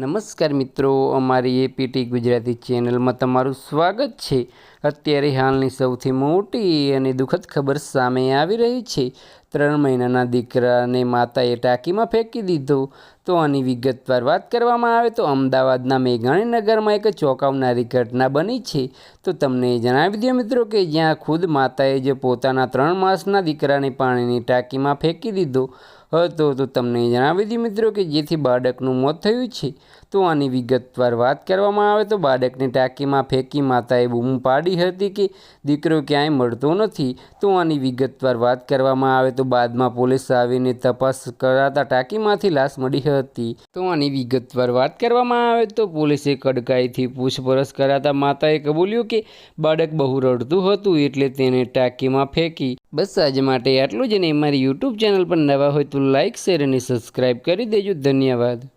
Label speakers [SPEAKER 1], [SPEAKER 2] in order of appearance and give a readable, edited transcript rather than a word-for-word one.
[SPEAKER 1] નમસ્કાર મિત્રો, અમારી એપીટી ગુજરાતી ચેનલમાં તમારું સ્વાગત છે। અત્યારે હાલની સૌથી મોટી અને દુઃખદ ખબર સામે આવી રહી છે। 3 મહિનાના દીકરાને માતાએ ટાંકીમાં ફેંકી દીધો। તો આની વિગતવાર વાત કરવામાં આવે તો અમદાવાદના મેઘાણીનગરમાં એક ચોંકાવનારી ઘટના બની છે। તો તમને જણાવી દઈએ મિત્રો કે જ્યાં ખુદ માતાએ જ પોતાના 3 માસના દીકરાને પાણીની ટાંકીમાં ફેંકી દીધો હતો। તો તમને જણાવી દઈએ મિત્રો કે જેથી બાળકનું મોત થયું છે। તો આની વિગતવાર વાત કરવામાં આવે તો બાળકને ટાંકીમાં ફેંકી માતાએ બૂમ પાડી હતી કે દીકરો ક્યાંય મળતો નથી। તો આની વિગતવાર વાત કરવામાં આવે તો બાદમાં પોલીસ આવીને તપાસ કરાતા ટાંકીમાંથી લાશ મળી હતી। તો આની વિગતવાર વાત કરવામાં આવે તો પોલીસે કડકાઈથી પૂછપરછ કરાતા માતાએ કબૂલ્યું કે બાળક બહુ રડતું હતું એટલે તેને ટાંકીમાં ફેંકી। બસ આજ માટે આટલું જ, અને અમારી યુટ્યુબ ચેનલ પર નવા હોય તો લાઇક, શેર અને સબસ્ક્રાઈબ કરી દેજો। ધન્યવાદ।